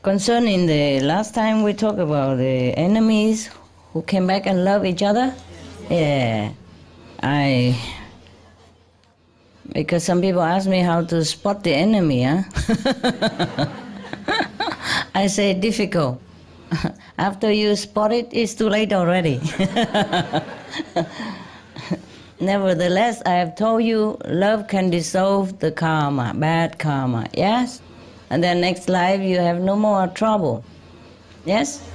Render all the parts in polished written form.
Concerning the last time we talked about the enemies who came back and love each other, yeah, because some people ask me how to spot the enemy, huh? I say difficult. After you spot it, it's too late already. Nevertheless, I have told you, love can dissolve the karma, bad karma, yes? And then next life you have no more trouble, yes?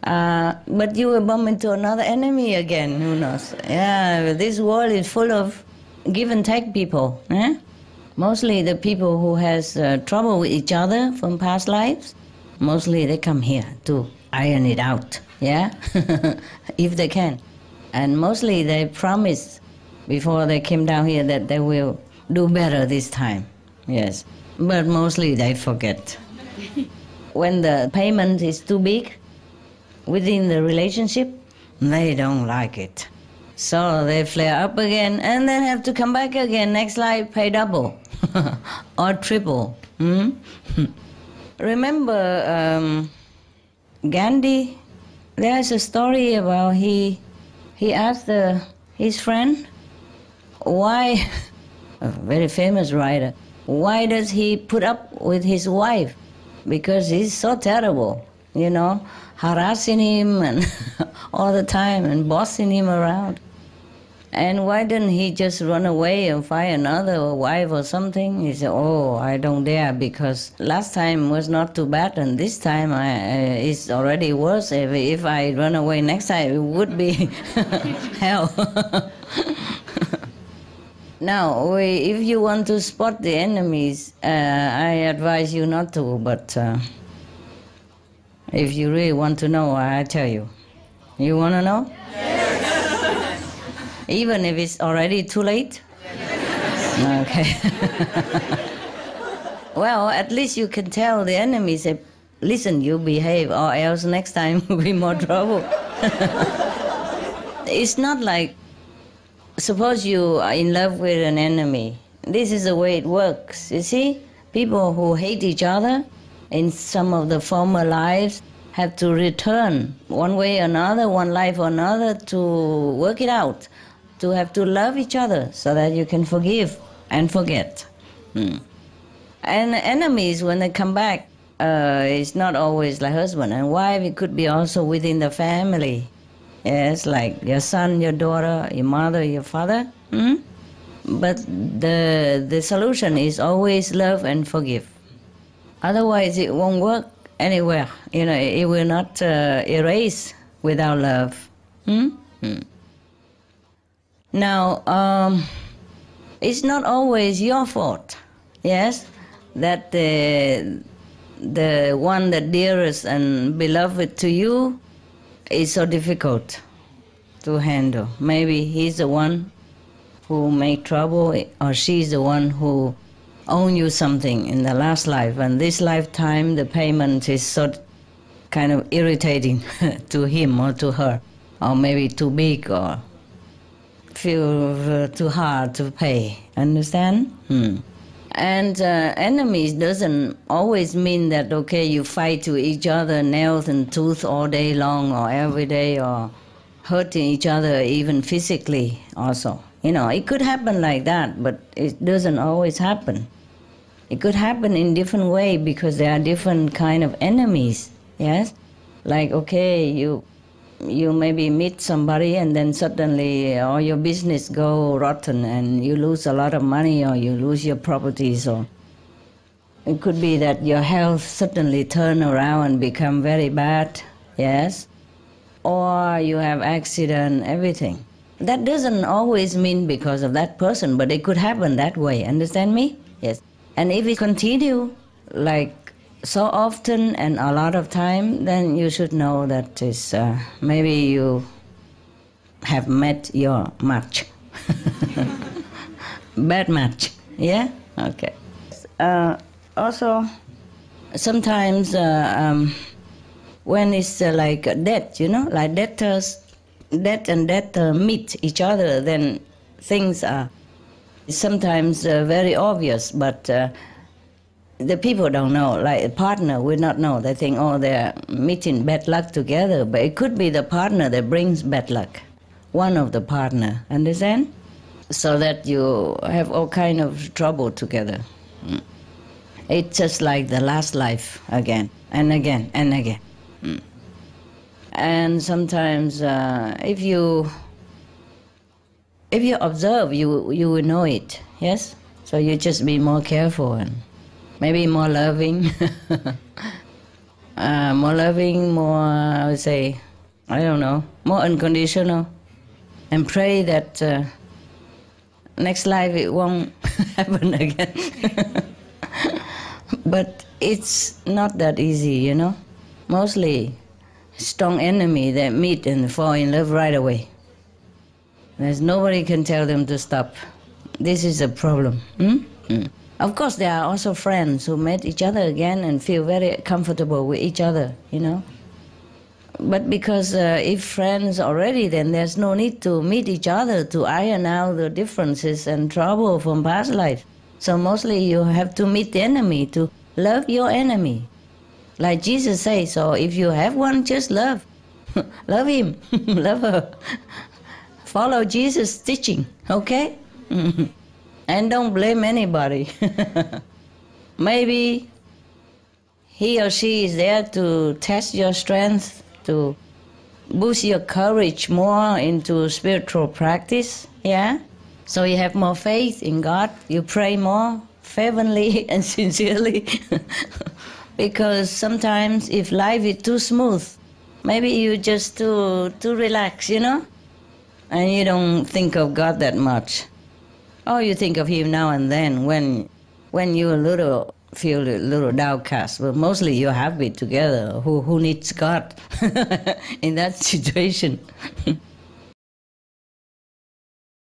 But you will bump into another enemy again, who knows? Yeah, this world is full of give and take people, eh? Mostly the people who has trouble with each other from past lives, mostly they come here to iron it out, yeah? If they can. And mostly they promise before they came down here that they will do better this time, yes. But mostly they forget. When the payment is too big within the relationship, they don't like it. So they flare up again and then have to come back again. Next life, pay double or triple. Remember Gandhi? There's a story about he asked his friend why, a very famous writer, why does he put up with his wife? Because he's so terrible, you know, harassing him and all the time and bossing him around. And why didn't he just run away and find another wife or something? He said, oh, I don't dare, because last time was not too bad and this time it's already worse. If I run away next time, it would be hell. Now, if you want to spot the enemies, I advise you not to, but if you really want to know, I tell you. You want to know? Yes. Even if it's already too late? Yes. Okay. Well, at least you can tell the enemy, say, listen, you behave, or else next time will be more trouble. It's not like, suppose you are in love with an enemy. This is the way it works. You see, people who hate each other in some of the former lives have to return one way or another, one life or another, to work it out, to have to love each other so that you can forgive and forget. And enemies, when they come back, it's not always like husband and wife. It could be also within the family. Yes, like your son, your daughter, your mother, your father. But the solution is always love and forgive. Otherwise, it won't work anywhere. You know, it will not erase without love. Now, it's not always your fault. Yes, that the one that dearest and beloved to you is so difficult to handle. Maybe he's the one who made trouble, or she's the one who owned you something in the last life, and this lifetime the payment is so kind of irritating to him or to her, or maybe too big or feel too hard to pay. Understand? And enemies doesn't always mean that, okay, you fight to each other, nails and tooth all day long or every day, or hurting each other even physically also. You know, it could happen like that, but it doesn't always happen. It could happen in different way because there are different kind of enemies, yes? Like, okay, you maybe meet somebody and then suddenly all your business go rotten and you lose a lot of money, or you lose your properties, or it could be that your health suddenly turn around and become very bad, yes? Or you have accident, everything. That doesn't always mean because of that person, but it could happen that way, understand me? Yes. And if it continue like so often and a lot of time, then you should know that is maybe you have met your match. Bad match, yeah? Okay. Also, sometimes when it's like death, you know, like death and death meet each other, then things are sometimes very obvious, but the people don't know, like a partner will not know. They think, oh, they're meeting bad luck together, but it could be the partner that brings bad luck. One of the partner, understand? So that you have all kind of trouble together. It's just like the last life again and again and again. And sometimes if you observe, you will know it, yes? So you just be more careful and maybe more loving, more, I would say, I don't know, more unconditional. And pray that next life it won't happen again. But it's not that easy, you know. Mostly strong enemy that meet and fall in love right away. There's nobody can tell them to stop. This is a problem. Of course, there are also friends who met each other again and feel very comfortable with each other, you know. But because if friends already, then there's no need to meet each other to iron out the differences and trouble from past life. So mostly you have to meet the enemy, to love your enemy. Like Jesus says, so if you have one, just love. Love him, love her. Follow Jesus' teaching, okay? And don't blame anybody. Maybe he or she is there to test your strength, to boost your courage more into spiritual practice, yeah? So you have more faith in God, you pray more fervently and sincerely. Because sometimes if life is too smooth, maybe you just too relaxed, you know? And you don't think of God that much. Or you think of him now and then when you feel a little downcast, but mostly you're happy together. Who needs God in that situation?